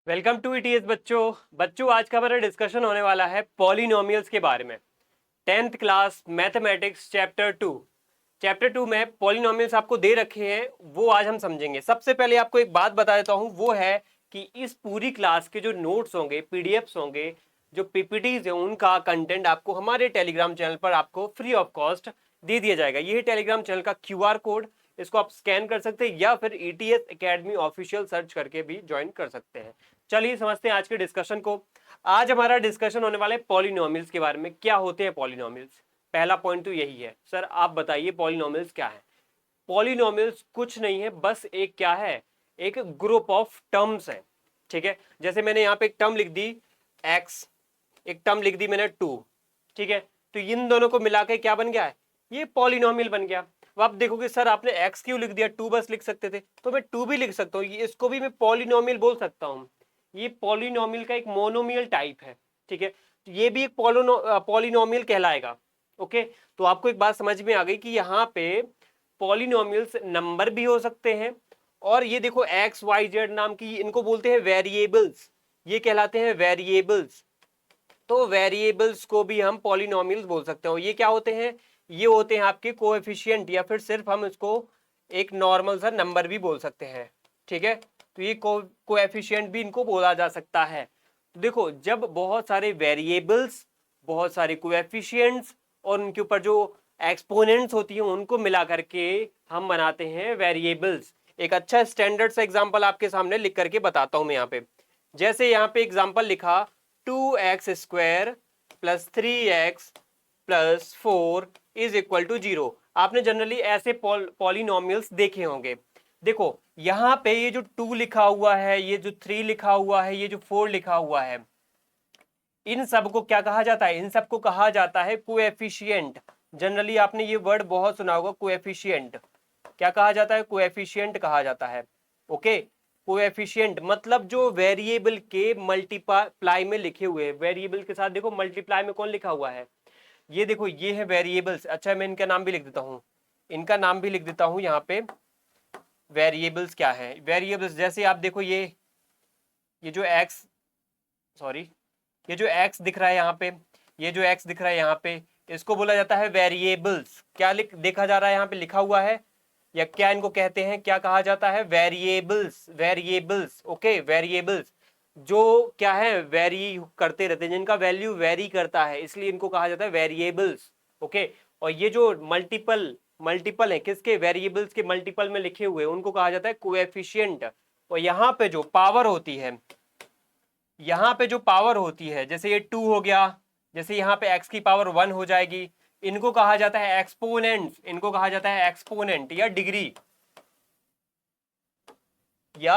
Welcome to ETS बच्चों आज का हमारा डिस्कशन होने वाला है पॉलिनोमियल्स के बारे में। 10th class mathematics chapter two में पॉलिनोमियल्स आपको दे रखे हैं, वो आज हम समझेंगे। सबसे पहले आपको एक बात बता देता हूं, वो है कि इस पूरी क्लास के जो नोट्स होंगे, पीडीएफ्स होंगे, जो पीपीटीज है, उनका कंटेंट आपको हमारे टेलीग्राम चैनल पर आपको फ्री ऑफ कॉस्ट दे दिया जाएगा। ये टेलीग्राम चैनल का क्यूआर कोड, इसको आप स्कैन कर सकते हैं या फिर ईटीएस एकेडमी ऑफिशियल सर्च करके भी ज्वाइन कर सकते हैं। चलिए समझते हैं आज के डिस्कशन को। आज हमारा डिस्कशन होने वाला है पॉलिनोमियल्स के बारे में। क्या होते हैं पॉलिनोमियल्स? पहला पॉइंट तो यही है, सर आप बताइए पॉलिनोमियल्स क्या है। पॉलिनोमियल्स कुछ नहीं है, बस एक क्या है, एक ग्रुप ऑफ टर्म्स है। ठीक है, जैसे मैंने यहाँ पे एक टर्म लिख दी x, एक टर्म लिख दी मैंने 2। ठीक है, तो इन दोनों को मिला के क्या बन गया है, ये पॉलिनोमियल बन गया। अब आप देखोगे सर आपने x क्यों लिख दिया, 2 बस लिख सकते थे, तो मैं 2 भी लिख सकता हूँ, इसको भी मैं पॉलिनोमियल बोल सकता हूँ। ये पॉलिनोमियल का एक मोनोमियल टाइप है। ठीक है, तो ये भी एक पॉलिनोमियल कहलाएगा। ओके, तो आपको एक बात समझ में आ गई कि यहाँ पे पॉलिनोमियल्स नंबर भी हो सकते हैं, और ये देखो एक्स वाई जेड नाम की, इनको बोलते हैं वेरिएबल्स, ये कहलाते हैं वेरिएबल्स। तो वेरिएबल्स को भी हम पॉलिनोमियल्स बोल सकते हो। ये क्या होते हैं, ये होते हैं आपके कोएफिशिएंट, या फिर सिर्फ हम इसको एक नॉर्मल सा नंबर भी बोल सकते हैं। ठीक है, तो ये कोएफिशिएंट भी इनको बोला जा सकता है। तो देखो, जब बहुत सारे वेरिएबल्स, बहुत सारे कोएफिशिएंट्स और उनके ऊपर जो एक्सपोनेंट्स होती हैं उनको मिला करके हम बनाते हैं वेरिएबल्स। एक अच्छा स्टैंडर्ड सा एग्जांपल आपके सामने लिख करके बताता हूं मैं यहाँ पे। जैसे यहाँ पे एग्जांपल लिखा 2x² plus 3x plus 4 is equal to 0। आपने जनरली ऐसे पॉलिनोमियल्स देखे होंगे। देखो यहाँ पे ये जो 2 लिखा हुआ है, ये जो 3 लिखा हुआ है, ये जो 4 लिखा हुआ है, इन सब को क्या कहा जाता है, इन सब को कहा जाता है कोएफिशिएंट। जनरली आपने ये वर्ड बहुत सुना होगा, कोएफिशिएंट। क्या कहा जाता है, कोएफिशिएंट कहा जाता है। ओके, कोएफिशिएंट मतलब जो वेरिएबल के मल्टीप्लाई में लिखे हुए, वेरिएबल के साथ देखो मल्टीप्लाई में कौन लिखा हुआ है, ये देखो ये है वेरिएबल्स। अच्छा मैं इनका नाम भी लिख देता हूं, इनका नाम भी लिख देता हूं यहाँ पे। वेरिएबल्स क्या है, वेरिएबल्स जैसे आप देखो ये जो एक्स, सॉरी, ये जो x दिख रहा है यहाँ पे, ये जो x दिख रहा है यहाँ पे, इसको बोला जाता है वेरिएबल्स। क्या देखा जा रहा है यहाँ पे लिखा हुआ है, या क्या इनको कहते हैं, क्या कहा जाता है, वेरिएबल्स। वेरिएबल्स, ओके, वेरिएबल्स जो क्या है, वेरी करते रहते हैं, जिनका वैल्यू वेरी करता है, इसलिए इनको कहा जाता है वेरिएबल्स। ओके, और ये जो मल्टीपल मल्टीपल है किसके, वेरिएबल्स के मल्टीपल में लिखे हुए, उनको कहा जाता है कोएफिशिएंट। और यहाँ पे जो पावर होती है, यहाँ पे जो पावर होती है, जैसे ये 2 हो गया, जैसे यहाँ पे x की पावर 1 हो जाएगी, इनको कहा जाता है एक्सपोनेंट। इनको कहा जाता है एक्सपोनेंट या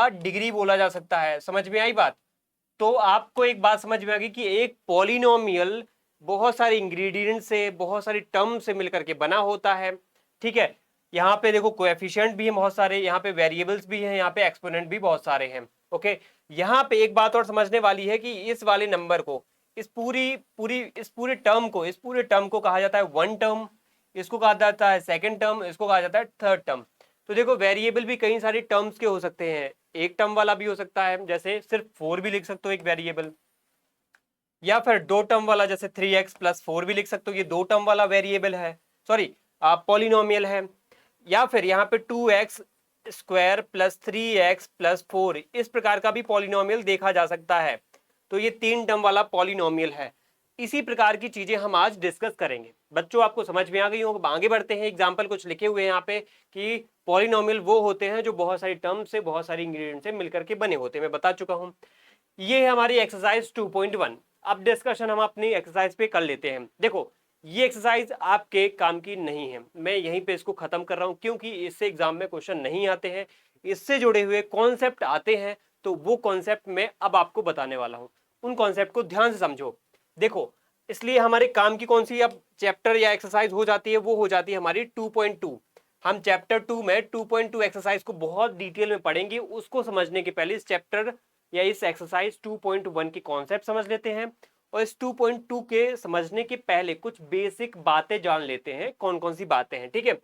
डिग्री बोला जा सकता है। समझ में आई बात? तो आपको एक बात समझ में आ गई कि एक पॉलिनोमियल बहुत सारे इंग्रेडिएंट से, बहुत सारी टर्म से मिलकर के बना होता है। ठीक है, यहाँ पे देखो कोएफिशिएंट भी है बहुत सारे, यहाँ पे वेरिएबल्स भी हैं, यहाँ पे एक्सपोनेंट भी बहुत सारे हैं। ओके, यहाँ पे एक बात और समझने वाली है कि इस वाले नंबर को, इस पूरे टर्म को कहा जाता है वन टर्म, इसको कहा जाता है सेकेंड टर्म, इसको कहा जाता है थर्ड टर्म। तो देखो वेरिएबल भी कई सारी टर्म्स के हो सकते हैं, एक टर्म वाला भी हो सकता है, जैसे सिर्फ 4 भी लिख सकते हो एक वेरिएबल, या फिर 2 टर्म वाला, जैसे 3x प्लस 4 भी लिख सकते हो, ये 2 टर्म वाला वेरिएबल है, सॉरी पॉलिनोमियल है। या फिर यहाँ पे 2x² प्लस 3x प्लस 4, इस प्रकार का भी पॉलिनोमियल देखा जा सकता है। तो ये 3 टर्म वाला पॉलिनोमियल है। इसी प्रकार की चीजें हम आज डिस्कस करेंगे। बच्चों आपको समझ में आ गई होगी? आगे बढ़ते हैं। एग्जाम्पल कुछ लिखे हुए हैं यहाँ पे कि पॉलिनोमियल वो होते हैं जो बहुत सारी टर्म से, बहुत सारी इंग्रेडिएंट से मिलकर के बने होते हैं, मैं बता चुका हूँ। ये है हमारी एक्सरसाइज 2.1। अब डिस्कशन हम अपनी एक्सरसाइज पे कर लेते हैं। देखो ये एक्सरसाइज आपके काम की नहीं है, मैं यहीं पे इसको खत्म कर रहा हूं, क्योंकि इससे एग्जाम में क्वेश्चन नहीं आते हैं, इससे जुड़े हुए कॉन्सेप्ट आते हैं। तो वो कॉन्सेप्ट मैं अब आपको बताने वाला हूं, उन कॉन्सेप्ट को ध्यान से समझो। देखो, इसलिए हमारे काम की कौन सी अब चैप्टर या एक्सरसाइज हो जाती है, वो हो जाती है हमारी 2.2। हम चैप्टर 2 में 2.2 एक्सरसाइज को बहुत डिटेल में पढ़ेंगे। उसको समझने के पहले इस चैप्टर या इस एक्सरसाइज 2.1 के कॉन्सेप्ट समझ लेते हैं, और इस 2.2 के समझने के पहले कुछ बेसिक बातें जान लेते हैं। कौन कौन सी बातें हैं? ठीक है,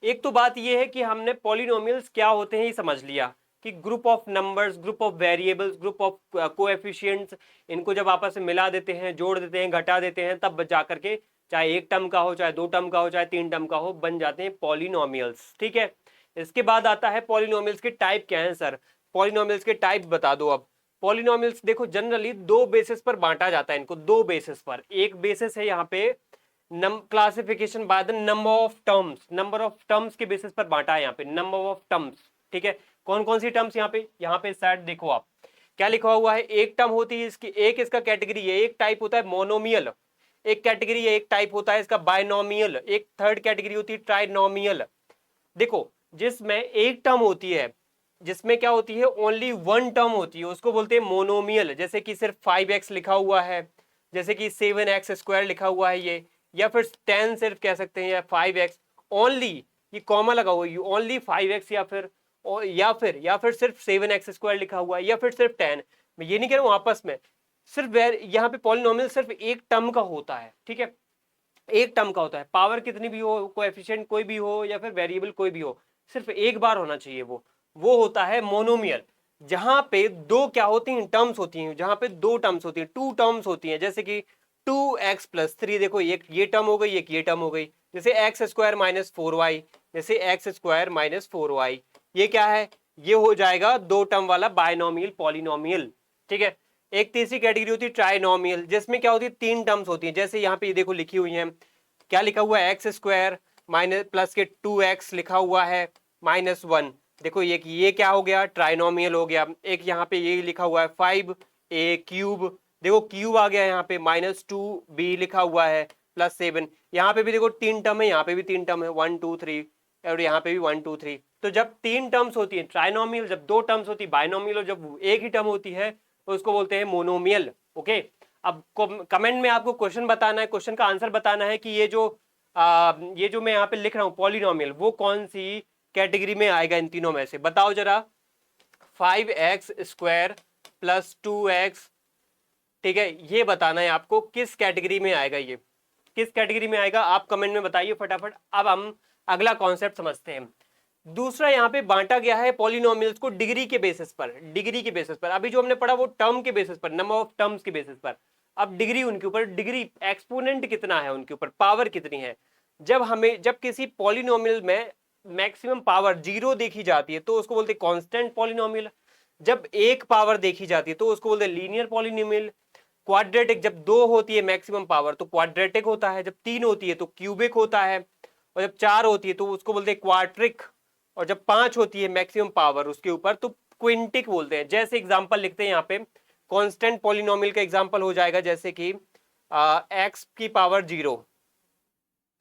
एक तो बात यह है कि हमने पॉलिनोमियल्स क्या होते हैं ये समझ लिया, कि group of numbers, group of variables, group of coefficients, इनको जब आपस में मिला देते हैं, जोड़ देते हैं, घटा देते हैं, तब जा करके चाहे एक टर्म का हो, चाहे दो टर्म का हो, चाहे तीन टर्म का हो, बन जाते हैं पॉलिनोमियल्स। ठीक है, इसके बाद आता है पॉलिनोमियल्स के टाइप क्या है सर, पॉलिनोमियल्स के टाइप बता दो। अब पॉलिनोमियल्स देखो जनरली दो बेसिस पर बांटा जाता है इनको, दो बेसिस पर। एक बेसिस है यहाँ पे classification by the number of terms, number of terms के बेसिस पर बांटा है यहाँ पे, नंबर ऑफ टर्म्स। ठीक है, कौन कौन सी टर्म्स यहाँ पे शायद देखो आप क्या लिखा हुआ है, एक टर्म होती है इसकी, एक इसका कैटेगरी है, एक टाइप होता है मोनोमियल, एक कैटेगरी है, एक टाइप होता है इसका बायनोमियल, एक थर्ड कैटेगरी होती है ट्राइनोमियल। देखो जिसमें एक टर्म होती है, जिसमें क्या होती है ओनली वन टर्म होती है, उसको बोलते हैं मोनोमियल। जैसे कि सिर्फ 5x लिखा हुआ है, जैसे कि 7x स्क्वायर लिखा हुआ है ये, या फिर 10 सिर्फ कह सकते हैं, या 5x ओनली, ये कॉमा लगा हुआ है, ओनली 5x, या फिर सिर्फ 7x स्क्वायर लिखा हुआ है, या फिर सिर्फ 10। मैं ये नहीं कह रहा हूँ आपस में, सिर्फ यहाँ पे पॉलिनोमियल सिर्फ एक टर्म का होता है। ठीक है, एक टर्म का होता है, पावर कितनी भी हो, कोएफिशिएंट कोई भी हो, या फिर वेरिएबल कोई भी हो, सिर्फ एक बार होना चाहिए, वो होता है मोनोमियल। जहां पे दो क्या होती हैं, टर्म्स होती हैं, जहां पे दो टर्म्स होती हैं, टू टर्म्स होती हैं, जैसे कि 2x+3, देखो एक ये टर्म हो गई, एक ये टर्म हो गई, जैसे x² - 4y, जैसे x² - 4y, ये क्या है, ये हो जाएगा दो टर्म वाला बायनोमियल पॉलिनोमियल। ठीक है, एक तीसरी कैटेगरी होती है ट्राइनोमियल, जिसमें क्या होती है तीन टर्म्स होती हैं, जैसे यहाँ पे ये देखो लिखी हुई है, क्या लिखा हुआ है, x² माइनस प्लस के 2x लिखा हुआ है -1। देखो ये क्या हो गया, ट्राइनोमियल हो गया। एक यहाँ पे ये लिखा हुआ है 5a³, देखो क्यूब आ गया, यहाँ पे -2b लिखा हुआ है +7। यहाँ पे भी देखो तीन टर्म है, यहाँ पे भी तीन टर्म है, 1 2 3, और यहाँ पे भी 1 2 3। तो जब तीन टर्म्स होती है ट्राइनोमियल, जब दो टर्म्स होती है बायनोमियल, और जब एक ही टर्म होती है तो उसको बोलते हैं मोनोमियल। ओके, अब कमेंट में आपको क्वेश्चन बताना है, क्वेश्चन का आंसर बताना है कि ये जो मैं यहाँ पे लिख रहा हूँ पॉलिनोमियल, वो कौन सी कैटेगरी में आएगा इन तीनों में से, बताओ जरा। 5x² + 2x, ठीक है, ये बताना है आपको किस कैटेगरी में आएगा, ये किस कैटेगरी में आएगा, आप कमेंट में बताइए फटाफट। अब हम अगला कॉन्सेप्ट समझते हैं। दूसरा यहाँ पे बांटा गया है पॉलिनोमियल्स को डिग्री के बेसिस पर, डिग्री के बेसिस पर। अभी जो हमने पढ़ा वो टर्म के बेसिस पर, नंबर ऑफ टर्म्स के बेसिस पर। अब डिग्री उनके ऊपर, डिग्री एक्सपोनेंट कितना है उनके ऊपर, पावर कितनी है। जब किसी पॉलिनोमियल में मैक्सिमम पावर 0 देखी जाती है तो उसको बोलते हैं कांस्टेंट पॉलिनोमियल। जब एक पावर देखी जाती है तो उसको बोलते हैं लीनियर पॉलिनोमियल। क्वाड्रेटिक, जब 2 होती है मैक्सिमम पावर तो क्वाड्रेटिक होता है, जब 3 होती है तो क्यूबिक होता है, और जब 4 होती है तो उसको बोलते हैं क्वाड्रिक, और जब 5 होती है मैक्सिमम पावर उसके ऊपर तो क्विंटिक बोलते हैं। जैसे एग्जांपल लिखते हैं यहाँ पे, कांस्टेंट पॉलिनोमियल का एग्जांपल हो जाएगा जैसे कि x की पावर 0,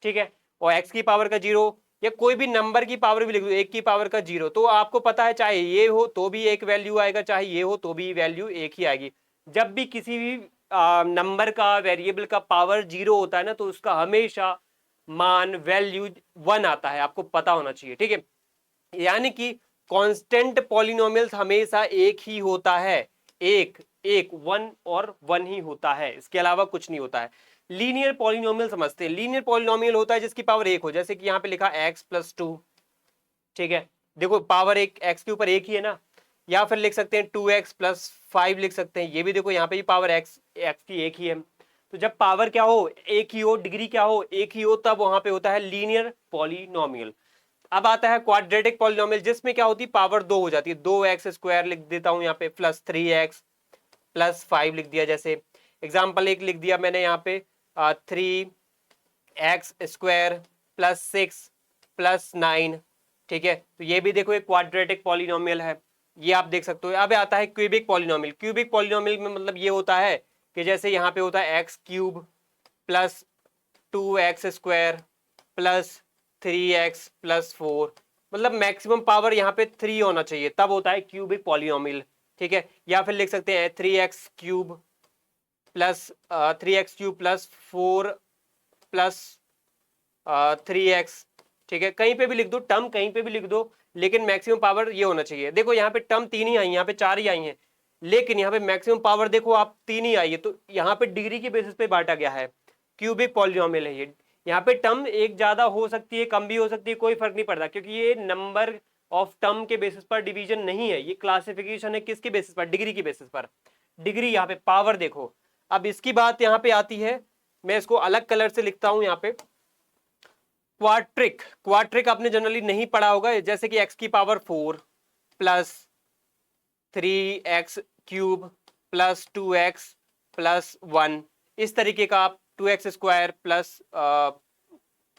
ठीक है, और x की पावर का 0, या कोई भी नंबर की पावर भी लिख दो, 1 की पावर का 0, तो आपको पता है चाहे ये हो तो भी एक वैल्यू आएगा, चाहे ये हो तो भी वैल्यू एक ही आएगी। जब भी किसी भी नंबर का, वेरिएबल का पावर 0 होता है ना, तो उसका हमेशा मान, वैल्यू 1 आता है, आपको पता होना चाहिए। ठीक है, यानी कि कांस्टेंट पॉलिनोमियल्स हमेशा एक ही होता है, एक 1 और 1 ही होता है, इसके अलावा कुछ नहीं होता है। लीनियर पॉलिनोमियल समझते हैं, लीनियर पॉलिनोमियल होता है जिसकी पावर 1 हो, जैसे कि यहाँ पे लिखा x+2, ठीक है, देखो पावर एक x के ऊपर एक ही है ना, या फिर लिख सकते हैं 2x+5 लिख सकते हैं, ये भी देखो यहाँ पे भी पावर x की एक ही है। तो जब पावर क्या हो, एक ही हो, डिग्री क्या हो, एक ही हो, तब वहां पे होता है लीनियर पॉलिनोमियल। अब आता है क्वाड्रेटिक पॉलिनोमियल, जिसमें क्या होती है पावर 2 हो जाती है, 2x² लिख देता हूं यहाँ पे, +3x+5 लिख दिया। जैसे एग्जांपल एक लिख दिया मैंने यहाँ पे 3x² +6+9, ठीक है, तो ये भी देखो एक क्वाड्रेटिक पॉलिनोमियल है, ये आप देख सकते हो। अब आता है क्यूबिक पॉलिनोमियल। क्यूबिक पॉलिनोमियल में मतलब ये होता है कि जैसे यहाँ पे होता है x³ +2x² +3x+4, मतलब मैक्सिमम पावर यहाँ पे 3 होना चाहिए, तब होता है क्यूबिक पॉलिनोमियल। ठीक है, या फिर लिख सकते हैं 3x³ +4 +3x, ठीक है, कहीं पे भी लिख दो टर्म, कहीं पे भी लिख दो, लेकिन मैक्सिमम पावर ये होना चाहिए। देखो यहाँ पे टर्म 3 ही आई, यहाँ पे 4 ही आई हैं, लेकिन यहाँ पे मैक्सिमम पावर देखो आप 3 ही आई है, तो यहाँ पे डिग्री के बेसिस पे बांटा गया है, क्यूबिक पॉलिनोमियल है ये। यहाँ पे टर्म एक ज्यादा हो सकती है, कम भी हो सकती है, कोई फर्क नहीं पड़ता, क्योंकि ये नंबर ऑफ टर्म के बेसिस पर डिवीजन नहीं है, ये क्लासिफिकेशन है किसके बेसिस पर, डिग्री के बेसिस पर। डिग्री यहाँ पे पावर देखो। अब इसकी बात यहाँ पे आती है, मैं इसको अलग कलर से लिखता हूं यहाँ पे, क्वाड्रिक। क्वाड्रिक आपने जनरली नहीं पढ़ा होगा, जैसे कि x की power 4 plus 3x cube plus 2x plus 1, इस तरीके का आप 2x square plus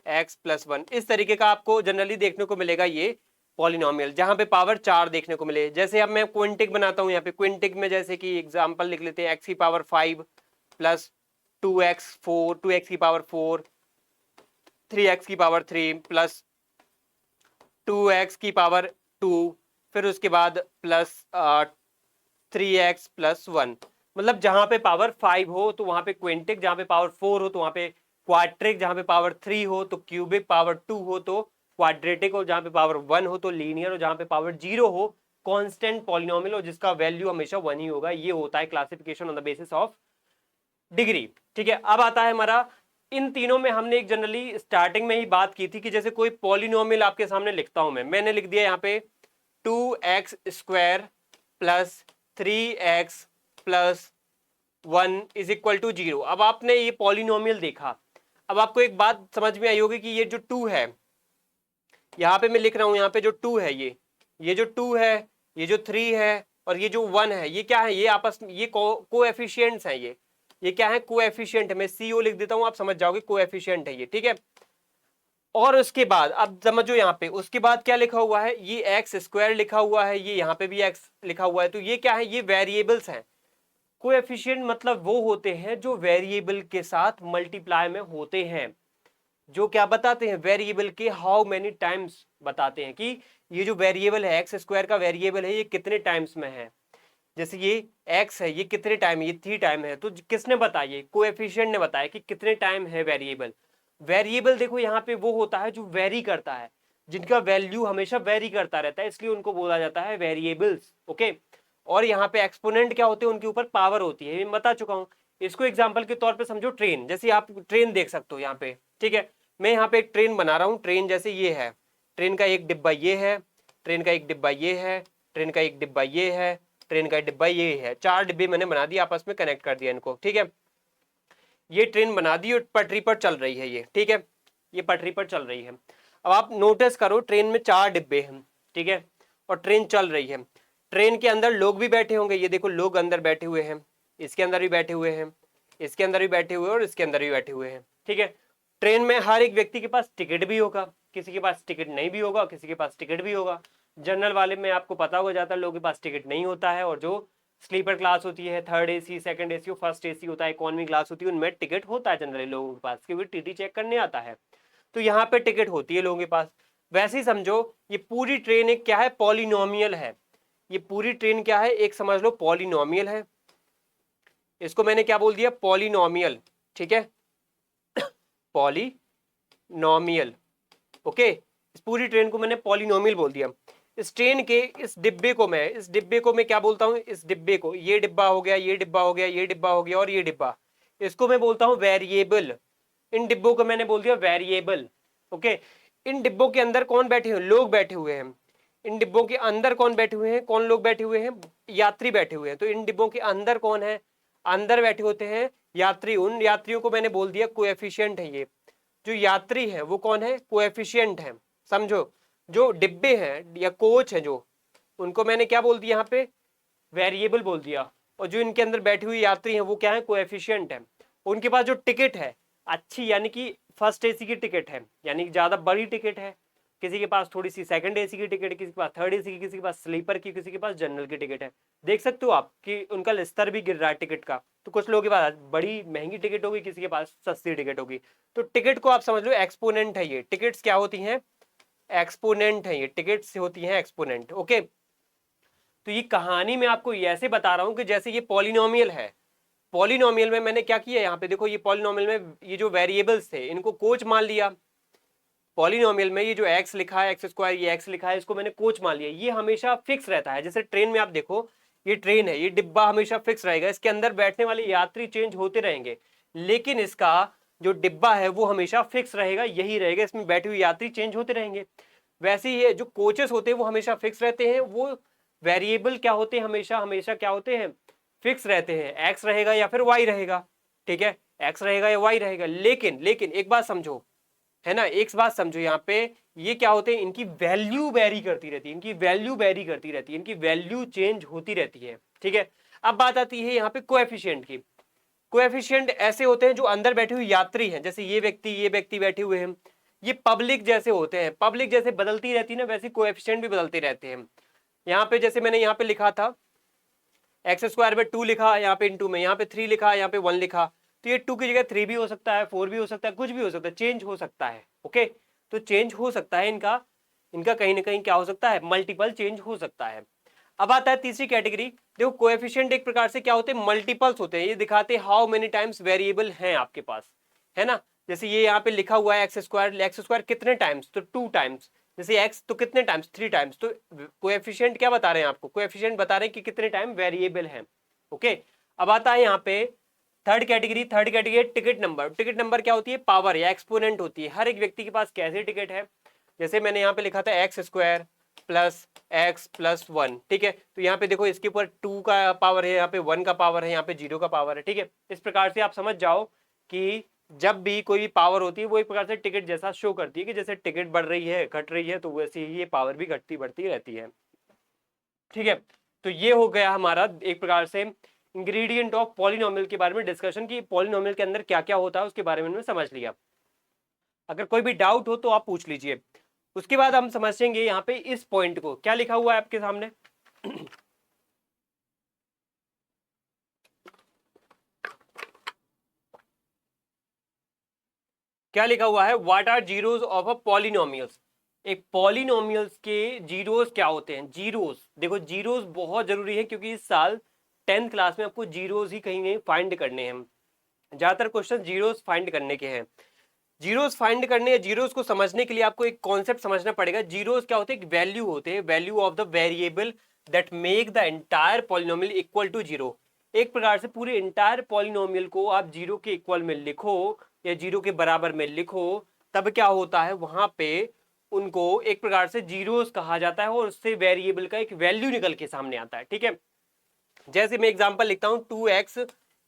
x plus 1, इस तरीके का आपको जनरली देखने को मिलेगा ये पॉलिनोमियल, जहां पे पावर 4 देखने को मिले। जैसे अब मैं क्विंटिक बनाता हूं यहाँ पे, क्विंटिक में जैसे कि एग्जांपल लिख लेते हैं x की पावर 5 प्लस 2x की पावर 4, 3x की पावर 3 प्लस 2x की पावर 2, फिर उसके बाद प्लस 3x प्लस 1। मतलब जहां पे पावर 5 हो तो वहां पे क्विंटिक, जहां पे पावर 4 हो तो वहां पे क्वाड्रिक, जहां पे पावर 3 हो तो क्यूबिक, पावर 2 हो तो क्वाड्रेटिक, और जहां पे पावर 1 हो तो लीनियर, और जहां पे पावर 0 हो कांस्टेंट पॉलिनोमियल, और जिसका वैल्यू हमेशा 1 ही होगा। ये होता है classification on the basis of degree. ठीक है, अब आता है हमारा, इन तीनों में हमने एक जनरली स्टार्टिंग में ही बात की थी कि जैसे कोई पॉलिनोमियल आपके सामने लिखता हूं मैंने लिख दिया यहाँ पे 2x square plus 3x plus 1 is equal to 0। अब आपने ये पॉलिनोमियल देखा, अब आपको एक बात समझ में आई होगी कि ये जो 2 है, यहाँ पे मैं लिख रहा हूं, यहाँ पे जो 2 है, ये जो 2 है, ये जो 3 है, और ये जो 1 है, ये क्या है, ये आपस में ये कोएफिशिएंट्स हैं। ये क्या है, कोएफिशिएंट है। मैं CO लिख देता हूं, आप समझ जाओगे कोएफिशिएंट है ये। ठीक है, और उसके बाद अब समझो यहाँ पे, उसके बाद क्या लिखा हुआ है, ये एक्स स्क्वायर लिखा हुआ है, ये यहाँ पे भी एक्स लिखा हुआ है। तो ये क्या है, ये वेरिएबल्स हैं। कोएफिशिएंट मतलब वो होते हैं जो वेरिएबल के साथ मल्टीप्लाई में होते हैं, जो क्या बताते हैं, वेरिएबल के हाउ मेनी टाइम्स बताते हैं कि ये जो वेरिएबल है, एक्स स्क्वायर का वेरिएबल है, ये कितने टाइम्स में है। जैसे ये x है, ये कितने टाइम है, ये 3 टाइम है। तो किसने बताया, कोएफिशिएंट ने बताया कि कितने टाइम है वेरिएबल। वेरिएबल देखो यहाँ पे वो होता है जो वेरी करता है, जिनका वैल्यू हमेशा वेरी करता रहता है, इसलिए उनको बोला जाता है वेरिएबल्स। ओके, और यहाँ पे एक्सपोनेंट क्या होते हैं, उनके ऊपर पावर होती है, मैं बता चुका हूँ। इसको एग्जाम्पल के तौर पर समझो, ट्रेन, जैसे आप ट्रेन देख सकते हो यहाँ पे। ठीक है, मैं यहाँ पे एक ट्रेन बना रहा हूँ, ट्रेन जैसे ये है, ट्रेन का एक डिब्बा ये है, ट्रेन का एक डिब्बा ये है, ट्रेन का एक डिब्बा ये है, ट्रेन का डिब्बा ये है। 4 डिब्बे मैंने बना दिए, आपस में कनेक्ट कर दिया इनको। ठीक है, ये ट्रेन बना दी और पटरी पर चल रही है ये। ठीक है, ये पटरी पर चल रही है। अब आप नोटिस करो, ट्रेन में 4 डिब्बे हैं। ठीक है, और ट्रेन चल रही है। ट्रेन के अंदर लोग भी बैठे होंगे, ये देखो लोग अंदर बैठे हुए हैं, इसके अंदर भी बैठे हुए हैं, इसके अंदर भी बैठे हुए हैं, और इसके अंदर भी बैठे हुए हैं। ठीक है, ट्रेन में हर एक व्यक्ति के पास टिकट भी होगा, किसी के पास टिकट नहीं भी होगा, किसी के पास टिकट भी होगा। जनरल वाले में आपको पता हो जाता है लोगों के पास टिकट नहीं होता है, और जो स्लीपर क्लास होती है, 3rd AC, 2nd AC, first AC होता है, इकोनॉमी क्लास होती है, उनमें टिकट होता है जनरली लोगों के पास, क्योंकि टीटी चेक करने आता है। तो यहाँ पे टिकट होती है लोगों के पास। वैसे ही समझो ये पूरी ट्रेन एक क्या है, पॉलिनोमियल है। ये पूरी ट्रेन क्या है, एक समझ लो पॉलिनोमियल है। इसको मैंने क्या बोल दिया, पॉलिनोमियल। ठीक है, पॉलिनोमियल। ओके, इस पूरी ट्रेन को मैंने पॉलिनोमियल बोल दिया। इस ट्रेन के इस डिब्बे को मैं क्या बोलता हूं, इस डिब्बे को, ये डिब्बा हो गया, ये डिब्बा हो गया, ये डिब्बा हो गया, और ये डिब्बा, इसको मैं बोलता हूं वेरिएबल। इन डिब्बों को मैंने बोल दिया वेरिएबल। ओके, इन डिब्बों के अंदर कौन बैठे हुए, लोग बैठे हुए हैं। इन डिब्बों के अंदर कौन बैठे हुए हैं, कौन लोग बैठे हुए हैं, यात्री बैठे हुए हैं। तो इन डिब्बों के अंदर कौन है, अंदर बैठे होते हैं यात्री। उन यात्रियों को मैंने बोल दिया कोएफिशिएंट है। ये जो यात्री है वो कौन है, कोएफिशिएंट है। समझो, जो डिब्बे हैं या कोच है जो, उनको मैंने क्या बोल दिया यहाँ पे, वेरिएबल बोल दिया। और जो इनके अंदर बैठी हुई यात्री हैं वो क्या है, कोएफिशिएंट है। उनके पास जो टिकट है अच्छी, यानी कि फर्स्ट AC की टिकट है, यानी कि ज्यादा बड़ी टिकट है। किसी के पास थोड़ी सी 2nd AC की टिकट है, किसी के पास 3rd AC की, किसी के पास स्लीपर की, किसी के पास जनरल की टिकट है। देख सकते हो आप कि उनका स्तर भी गिर रहा है टिकट का। तो कुछ लोगों के पास बड़ी महंगी टिकट होगी, किसी के पास सस्ती टिकट होगी। तो टिकट को आप समझ लो एक्सपोनेंट है। ये टिकट्स क्या होती हैं, एक्सपोनेंट है। ये टिकट्स होती हैं एक्सपोनेंट। ओके, तो ये कहानी मैं आपको ऐसे बता रहा हूं कि जैसे ये पॉलिनोमियल है। पॉलिनोमियल में मैंने क्या किया, यहाँ पे देखो, ये पॉलिनोमियल में ये जो वेरिएबल्स थे इनको कोच मान लिया। पॉलिनोमियल में ये जो x लिखा है, एक्स स्क्वायर, ये x लिखा है, इसको मैंने कोच मान लिया। ये हमेशा फिक्स रहता है। जैसे ट्रेन में आप देखो, ये ट्रेन है, ये डिब्बा हमेशा फिक्स रहेगा, इसके अंदर बैठने वाले यात्री चेंज होते रहेंगे, लेकिन इसका जो डिब्बा है वो हमेशा फिक्स रहेगा, यही रहेगा, इसमें बैठे हुए यात्री चेंज होते रहेंगे। वैसे ही है, जो कोचेस होते हैं वो हमेशा फिक्स रहते हैं, वो वेरिएबल क्या होते हैं, हमेशा हमेशा क्या होते हैं, फिक्स रहते हैं, एक्स रहेगा या फिर वाई रहेगा, ठीक है, एक्स रहेगा या वाई रहेगा। लेकिन लेकिन एक बात समझो, है ना, एक बात समझो, यहाँ पे ये क्या होते हैं, इनकी वैल्यू वेरी करती रहती है, इनकी वैल्यू वेरी करती रहती है, इनकी वैल्यू चेंज होती रहती है, ठीक है। अब बात आती है यहाँ पे कोएफिशिएंट की। कोएफिशिएंट ऐसे होते हैं जो अंदर बैठे हुए यात्री हैं, जैसे ये व्यक्ति बैठे हुए हैं, ये पब्लिक जैसे होते हैं, पब्लिक जैसे बदलती रहती है ना, वैसे कोएफिशिएंट भी बदलते रहते हैं। यहाँ पे जैसे मैंने यहाँ पे लिखा था एक्स स्क्वायर में 2 लिखा, यहाँ पे इंटू में, यहाँ पे 3 लिखा, यहाँ पे 1 लिखा, तो ये 2 की जगह 3 भी हो सकता है, 4 भी हो सकता है, कुछ भी हो सकता है, चेंज हो सकता है, ओके। तो चेंज हो सकता है इनका, इनका कहीं ना कहीं क्या हो सकता है, मल्टीपल चेंज हो सकता है। अब आता है तीसरी कैटेगरी। देखो कोएफिशिएंट एक प्रकार से क्या होते हैं, मल्टीपल्स होते हैं, ये दिखाते हैं हाउ मेनी टाइम्स वेरिएबल हैं आपके पास, है ना। जैसे ये यहाँ पे लिखा हुआ है एक्स स्क्वायर कितने टाइम्स, तो 2 टाइम्स, जैसे एक्स तो कितने टाइम्स, 3 टाइम्स, तो कोएफिशिएंट क्या बता रहे हैं आपको, कोएफिशिएंट बता रहे हैं कि कितने टाइम वेरिएबल हैं, ओके। अब आता है यहाँ पे third category ticket number. Ticket number क्या होती है, पावर या एक्सपोनेंट होती है, हर एक व्यक्ति के पास कैसे टिकट है। जैसे मैंने यहाँ पे लिखा था x square plus x plus 1, ठीक है, तो यहाँ पे देखो इसके ऊपर 2 का पावर है, यहाँ पे 1 का पावर है, यहाँ पे 0 का पावर है, ठीक है। इस प्रकार से आप समझ जाओ कि जब भी कोई भी पावर होती है वो एक प्रकार से टिकट जैसा शो करती है, कि जैसे टिकट बढ़ रही है घट रही है, तो वैसे ही ये पावर भी घटती बढ़ती रहती है, ठीक है। तो ये हो गया हमारा एक प्रकार से इंग्रेडिएंट ऑफ पॉलिनोमियल के बारे में डिस्कशन, की पॉलिनोमियल के अंदर क्या क्या होता है उसके बारे में समझ लिया। अगर कोई भी डाउट हो तो आप पूछ लीजिए। उसके बाद हम समझेंगे यहाँ पे इस पॉइंट को, क्या लिखा हुआ है आपके सामने क्या लिखा हुआ है, what are zeros of a polynomials. एक पॉलिनोमियल्स के जीरोस क्या होते हैं। जीरोस, देखो जीरोस बहुत जरूरी है, क्योंकि इस साल 10th क्लास में आपको जीरोस ही कहीं नहीं फाइंड करने हैं, ज्यादातर क्वेश्चन जीरोस फाइंड करने के हैं। जीरोस फाइंड करने या जीरोस को समझने के लिए आपको एक कॉन्सेप्ट समझना पड़ेगा। जीरोस क्या होते हैं, वैल्यू होते हैं, value of the variable that make the entire polynomial equal to zero. एक प्रकार से पूरे एंटायर पॉलिनोमियल को आप जीरो के इक्वल में लिखो या जीरो के बराबर में लिखो, तब क्या होता है, वहां पे उनको एक प्रकार से जीरोस कहा जाता है, और उससे वेरिएबल का एक वैल्यू निकल के सामने आता है, ठीक है। जैसे मैं एग्जांपल लिखता हूं 2x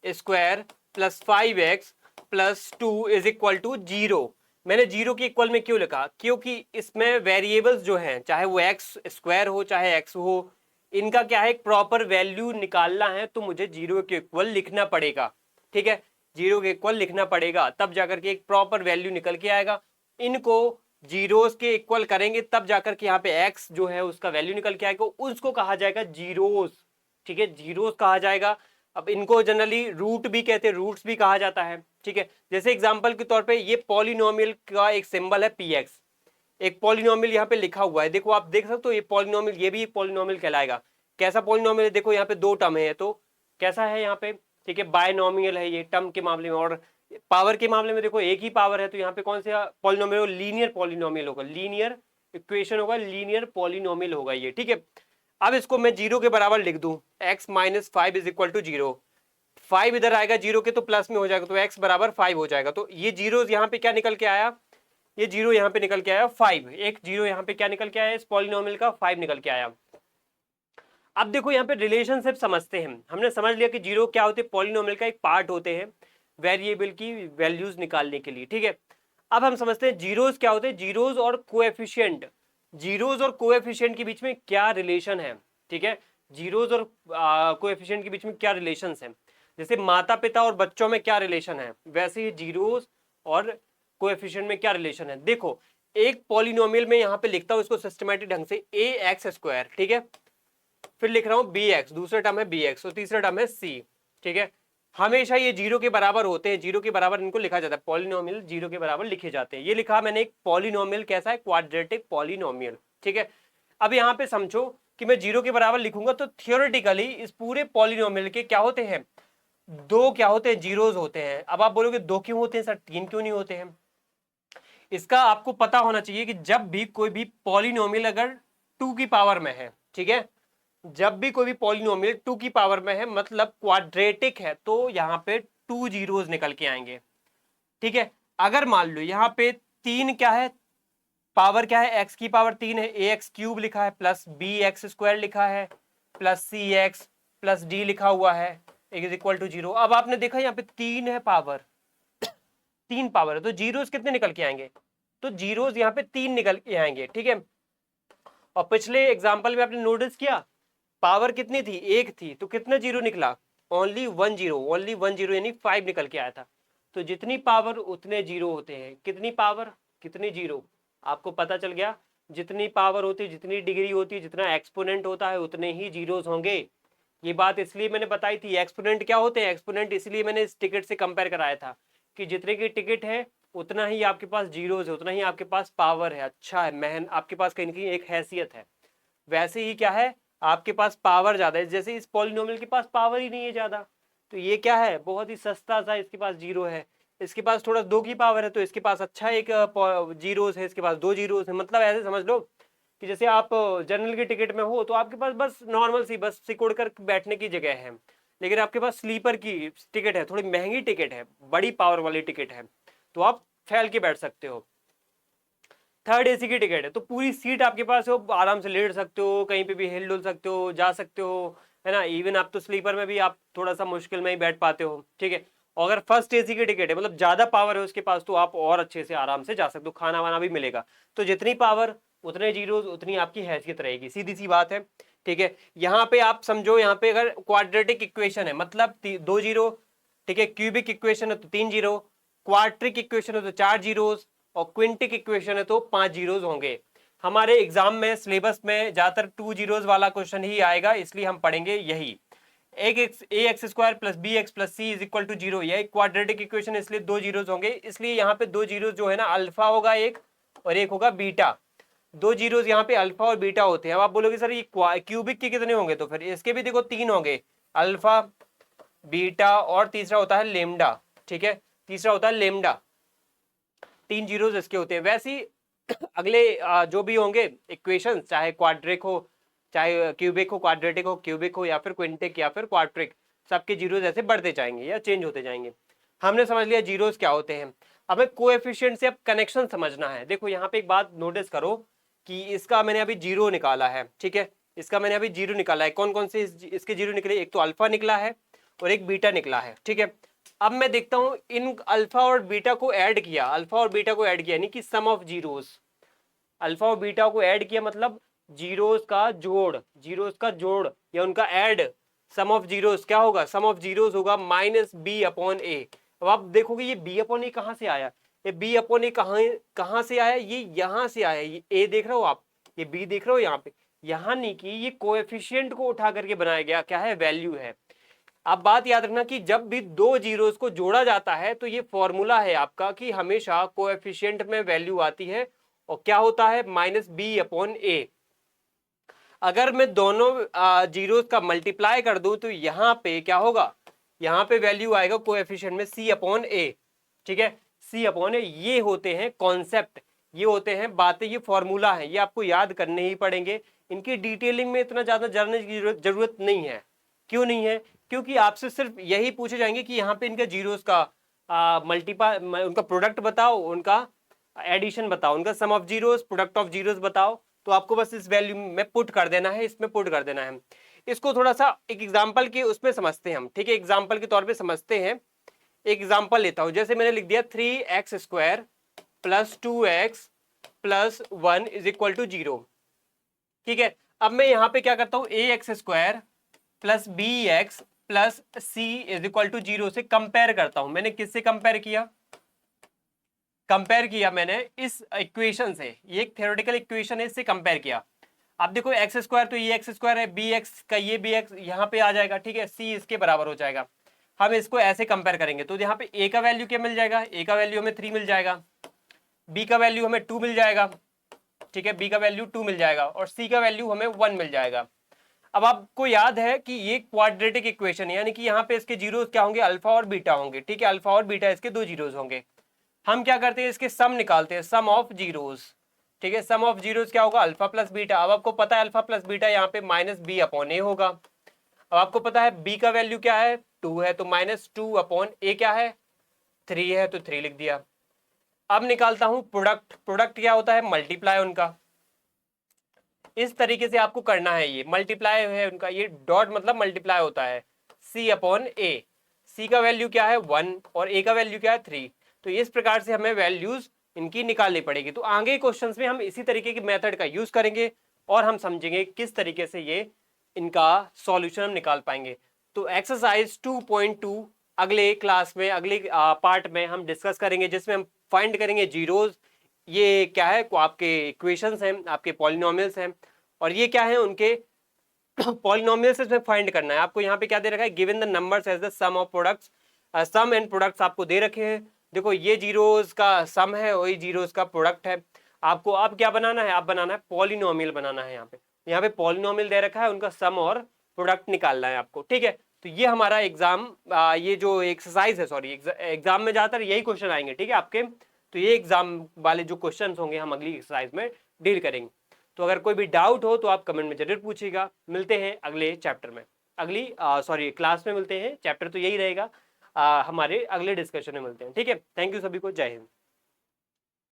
square plus 5x plus 2 is equal to 0। मैंने जीरो के इक्वल में क्यों लिखा, क्योंकि इसमें वेरिएबल्स जो हैं, चाहे वो एक्स स्क्वायर हो चाहे एक्स हो, इनका क्या है, एक प्रॉपर वैल्यू निकालना है, तो मुझे जीरो के इक्वल लिखना पड़ेगा, ठीक है। जीरो के इक्वल लिखना पड़ेगा, तब जाकर के एक प्रॉपर वैल्यू निकल के आएगा। इनको जीरोस के इक्वल करेंगे तब जाकर के यहाँ पे एक्स जो है उसका वैल्यू निकल के आएगा, उसको कहा जाएगा जीरोस, ठीक है, जीरोस कहा जाएगा। अब इनको जनरली रूट भी कहते हैं, रूट्स भी कहा जाता है, ठीक है। जैसे एग्जांपल के तौर पे ये पॉलिनोमियल का एक सिंबल है px, एक पॉलिनोमियल यहाँ पे लिखा हुआ है, देखो आप देख सकते हो ये पॉलिनोमियल, ये भी एक पॉलिनोमियल कहलाएगा। कैसा पॉलिनोमियल है, देखो यहाँ पे 2 टर्म है, तो कैसा है यहाँ पे, ठीक है, बायनोमियल है ये टर्म के मामले में। और पावर के मामले में देखो एक ही पावर है, तो यहाँ पे कौन सा पॉलिनोमियल, लीनियर पॉलिनोमियल होगा, लीनियर इक्वेशन होगा, लीनियर पॉलिनोमियल होगा ये, ठीक है। अब इसको मैं जीरो के बराबर लिख दूं, x minus 5 is equal to 0, 5 इधर आएगा जीरो के तो प्लस में हो जाएगा, तो x बराबर 5 हो जाएगा। तो ये जीरो यहाँ पे क्या निकल के आया, ये जीरो यहाँ पे निकल के आया 5, एक जीरो यहाँ पे क्या निकल के आया, इस पॉलिनोमियल का 5 निकल के आया। अब देखो यहाँ पे रिलेशनशिप समझते हैं, हमने समझ लिया कि जीरो क्या होते हैं, पॉलिनोमियल का एक पार्ट होते हैं वेरिएबल की वैल्यूज निकालने के लिए, ठीक है। अब हम समझते हैं जीरोस क्या होते हैं, जीरोस और कोएफिशिएंट, जीरोस और कोएफिशिएंट के बीच में क्या रिलेशन है, ठीक है। जीरोस और कोएफिशिएंट के बीच में क्या रिलेशन है, जैसे माता पिता और बच्चों में क्या रिलेशन है, वैसे ही जीरोस और कोएफिशिएंट में क्या रिलेशन है। देखो एक पॉलिनोमियल में यहाँ पे लिखता हूँ इसको सिस्टमैटिक ढंग से, ए एक्स स्क्वायर, ठीक है, फिर लिख रहा हूँ बी एक्स, दूसरा टर्म है बी एक्स और तीसरा टर्म है सी, ठीक है। हमेशा ये जीरो के बराबर होते हैं, जीरो के बराबर इनको लिखा जाता है, पॉलिनोमियल जीरो के बराबर लिखे जाते हैं। ये लिखा मैंने एक पॉलिनोमियल कैसा है, क्वाड्रेटिक पॉलिनोमियल, ठीक है। अब यहाँ पे समझो कि मैं जीरो के बराबर लिखूंगा तो थियोरेटिकली इस पूरे पॉलिनोमियल के क्या होते हैं, दो क्या होते हैं, जीरोस होते हैं। अब आप बोलोगे दो क्यों होते हैं सर, तीन क्यों नहीं होते हैं। इसका आपको पता होना चाहिए कि जब भी कोई भी पॉलिनोमियल अगर 2 की पावर में है, ठीक है, जब भी कोई भी पॉलिनोमियल 2 की पावर में है मतलब क्वाड्रेटिक है, तो यहाँ पे 2 जीरोस निकल के आएंगे, ठीक है। अगर मान लो यहाँ पे 3 क्या है, पावर क्या है, x की पावर 3 है, ax क्यूब लिखा है प्लस bx स्क्वायर लिखा है प्लस cx प्लस d लिखा हुआ है इज इक्वल टू 0। अब आपने देखा यहाँ पे 3 है पावर, 3 पावर है, तो जीरोस कितने निकल के आएंगे, तो जीरोस यहाँ पे 3 निकल के आएंगे, ठीक है। और पिछले एग्जाम्पल में आपने नोटिस किया पावर कितनी थी, 1 थी, तो कितना जीरो निकला, ओनली 1 जीरो, ओनली 1 जीरो यानी 5 निकल के आया था। तो जितनी पावर उतने जीरो होते हैं, कितनी पावर कितनी जीरो, आपको पता चल गया। जितनी पावर होती है, जितनी डिग्री होती है, जितना एक्सपोनेंट होता है उतने ही जीरोस होंगे। ये बात इसलिए मैंने बताई थी, एक्सपोनेंट क्या होते हैं, एक्सपोनेंट इसलिए मैंने इस टिकट से कंपेयर कराया था कि जितने की टिकट है उतना ही आपके पास जीरोस है, उतना ही आपके पास पावर है, अच्छा है, महन आपके पास कहीं ना कहीं एक हैसियत है। वैसे ही क्या है, आपके पास पावर ज्यादा है, जैसे इस पॉलिनोमियल के पास पावर ही नहीं है ज्यादा, तो ये क्या है, बहुत ही सस्ता सा, इसके पास जीरो है। इसके पास थोड़ा 2 की पावर है, तो इसके पास अच्छा एक जीरोस है, इसके पास 2 जीरोस है। मतलब ऐसे समझ लो कि जैसे आप जनरल की टिकट में हो तो आपके पास बस नॉर्मल सी बस सिकुड़ कर बैठने की जगह है, लेकिन आपके पास स्लीपर की टिकट है, थोड़ी महंगी टिकट है, बड़ी पावर वाली टिकट है, तो आप फैल के बैठ सकते हो। थर्ड एसी की टिकट है तो पूरी सीट आपके पास हो, आराम से लेट सकते हो, कहीं पे भी हिल डुल सकते हो, जा सकते हो, है ना। इवन आप तो स्लीपर में भी आप थोड़ा सा मुश्किल में ही बैठ पाते हो, ठीक है। और अगर फर्स्ट एसी की टिकट है, मतलब ज्यादा पावर है उसके पास, तो आप और अच्छे से आराम से जा सकते हो, खाना वाना भी मिलेगा। तो जितनी पावर उतने जीरो, उतनी आपकी हैसियत रहेगी, सीधी सी बात है, ठीक है। यहाँ पे आप समझो, यहाँ पे अगर क्वाड्रेटिक इक्वेशन है मतलब 2 जीरो, ठीक है, क्यूबिक इक्वेशन है तो 3 जीरो, क्वाड्रिक इक्वेशन है तो 4 जीरोस, और क्विंटिक इक्वेशन है तो 5 जीरोस होंगे। हमारे एग्जाम में सिलेबस में ज्यादातर 2 जीरोस वाला क्वेश्चन ही आएगा, इसलिए हम पढ़ेंगे यही। A X square plus B X plus C is equal to 0, यह क्वाड्रेटिक इक्वेशन, इसलिए 2 जीरोस होंगे, इसलिए यहाँ पे 2 जीरोस जो है ना, अल्फा होगा एक और एक होगा बीटा। 2 जीरोस यहाँ पे अल्फा और बीटा होते हैं। अब आप बोलोगे सर ये क्यूबिक के कितने होंगे, तो फिर इसके भी देखो 3 होंगे, अल्फा बीटा और तीसरा होता है लेमडा, ठीक है, तीसरा होता है लेमडा। 3 जीरोस इसके होते हैं। वैसे ही अगले जो भी होंगे इक्वेशन, चाहे क्वाड्रिक हो, चाहे क्यूबिक हो, क्वाड्रेटिक हो, क्यूबिक हो, या फिर क्विंटिक या फिर क्वाड्रिक, सबके जीरोस ऐसे बढ़ते जाएंगे या चेंज होते जाएंगे। हमने समझ लिया जीरोस क्या होते हैं। हमें कोएफिशिएंट से अब कनेक्शन समझना है। देखो यहाँ पे एक बात नोटिस करो कि इसका मैंने अभी जीरो निकाला है, ठीक है, इसका मैंने अभी जीरो निकाला है। कौन कौन से इसके जीरो निकले, एक तो अल्फा निकला है और एक बीटा निकला है, ठीक है। अब मैं देखता हूं इन अल्फा और बीटा को ऐड किया, अल्फा और बीटा को ऐड किया यानी कि सम ऑफ जीरोस, अल्फा और बीटा को ऐड किया मतलब जीरोस का जोड़, जीरोस का जोड़ या उनका ऐड, सम ऑफ जीरोस क्या होगा, सम ऑफ जीरोस होगा माइनस बी अपॉन ए। अब आप देखोगे ये बी अपॉन ए कहां से आया, ये बी अपॉन ए कहां से आया, ये यहां से आया, ये ए देख रहे हो आप, ये बी देख रहे हो यहाँ पे, यहां नहीं कि ये कोएफिशिएंट को उठा करके बनाया गया, क्या है, वैल्यू है। आप बात याद रखना कि जब भी 2 जीरोस को जोड़ा जाता है तो ये फॉर्मूला है आपका कि हमेशा कोएफिशिएंट में वैल्यू आती है और क्या होता है, माइनस बी अपॉन ए। अगर मैं दोनों जीरोस का मल्टीप्लाई कर दूं तो यहां पे क्या होगा, यहां पे वैल्यू आएगा कोएफिशिएंट में सी अपॉन ए, ठीक है, सी अपॉन ए। ये होते हैं कॉन्सेप्ट, ये होते हैं बातें, ये फॉर्मूला है, ये आपको याद करने ही पड़ेंगे। इनकी डिटेलिंग में इतना ज्यादा जानने की जरूरत नहीं है। क्यों नहीं है, क्योंकि आपसे सिर्फ यही पूछे जाएंगे कि यहाँ पे इनका जीरोस का मल्टीपल, उनका प्रोडक्ट बताओ, उनका एडिशन बताओ, उनका sum of zeros, product of zeros बताओ, तो आपको बस इस वैल्यू में पुट कर देना है, इसमें पुट कर देना है। इसको थोड़ा सा एक एग्जांपल के उसमें समझते हैं हम, ठीक है, एग्जांपल के तौर पे समझते हैं। एक एग्जांपल लेता हूं, जैसे मैंने लिख दिया 3x square plus 2x plus 1 is equal to 0, ठीक है। अब मैं यहाँ पे क्या करता हूँ, A X square plus B X plus C is equal to 0 से कंपेयर करता हूं। मैंने किससे कंपेयर किया, कंपेयर किया मैंने इस इक्वेशन से, ये एक थ्योरेटिकल इक्वेशन है, इससे कंपेयर किया। अब देखो एक्स स्क्वायर तो ये एक्स स्क्वायर है, बी एक्स का ये बी एक्स यहाँ पे आ जाएगा, ठीक है, सी इसके बराबर हो जाएगा। हम इसको ऐसे कंपेयर करेंगे तो यहाँ पे ए का वैल्यू क्या मिल जाएगा, ए का वैल्यू हमें 3 मिल जाएगा, बी का वैल्यू हमें 2 मिल जाएगा, ठीक है, बी का वैल्यू 2 मिल जाएगा, और सी का वैल्यू हमें 1 मिल जाएगा। अब आपको याद है कि ये क्वाड्रेटिक इक्वेशन है, यानी कि यहाँ पे इसके जीरोस क्या होंगे, अल्फा और बीटा होंगे, ठीक है, अल्फा और बीटा इसके 2 जीरोस होंगे। हम क्या करते हैं, इसके सम निकालते हैं, सम ऑफ जीरोस, ठीक है, सम ऑफ जीरोस क्या होगा, अल्फा प्लस बीटा। अब आपको पता है अल्फा प्लस बीटा यहाँ पे माइनस बी अपॉन ए होगा। अब आपको पता है बी का वैल्यू क्या है, 2 है, तो माइनस 2 अपॉन ए क्या है, 3 है, तो 3 लिख दिया। अब निकालता हूं प्रोडक्ट। प्रोडक्ट क्या होता है? मल्टीप्लाई उनका। इस तरीके से आपको करना है, ये मल्टीप्लाई है उनका, ये डॉट मतलब मल्टीप्लाई होता है c अपॉन ए। c का वैल्यू क्या है? 1 और a का वैल्यू क्या है? 3। तो इस प्रकार से हमें वैल्यूज इनकी निकालनी पड़ेगी। तो आगे क्वेश्चंस में हम इसी तरीके की मेथड का यूज करेंगे और हम समझेंगे किस तरीके से ये इनका सॉल्यूशन हम निकाल पाएंगे। तो एक्सरसाइज 2.2 अगले क्लास में, अगले पार्ट में हम डिस्कस करेंगे, जिसमें हम फाइंड करेंगे जीरोज। ये क्या है? आपके इक्वेशंस हैं, आपके पॉलिनोमियल्स हैं, और ये क्या है? उनके पॉलिनोमियल्स इसमें फाइंड करना है आपको। यहाँ पे क्या दे रखा है? Given the numbers as the sum of products. Sum and products आपको दे रखे हैं। देखो ये जीरोज का सम है, वही जीरोज का प्रोडक्ट है। आपको अब क्या बनाना है? आप बनाना है पॉलिनोमियल बनाना है। यहाँ पे पॉलिनोमियल दे रखा है, उनका सम और प्रोडक्ट निकालना है आपको, ठीक है। तो ये हमारा एग्जाम, ये जो एक्सरसाइज है, सॉरी, एग्जाम में ज्यादातर यही क्वेश्चन आएंगे, ठीक है आपके। तो ये एग्जाम वाले जो क्वेश्चन होंगे हम अगली एक्सरसाइज में डील करेंगे। तो अगर कोई भी डाउट हो तो आप कमेंट में जरूर पूछिएगा। मिलते हैं अगले चैप्टर में, अगली सॉरी क्लास में मिलते हैं। चैप्टर तो यही रहेगा, हमारे अगले डिस्कशन में मिलते हैं, ठीक है। थैंक यू सभी को, जय हिंद।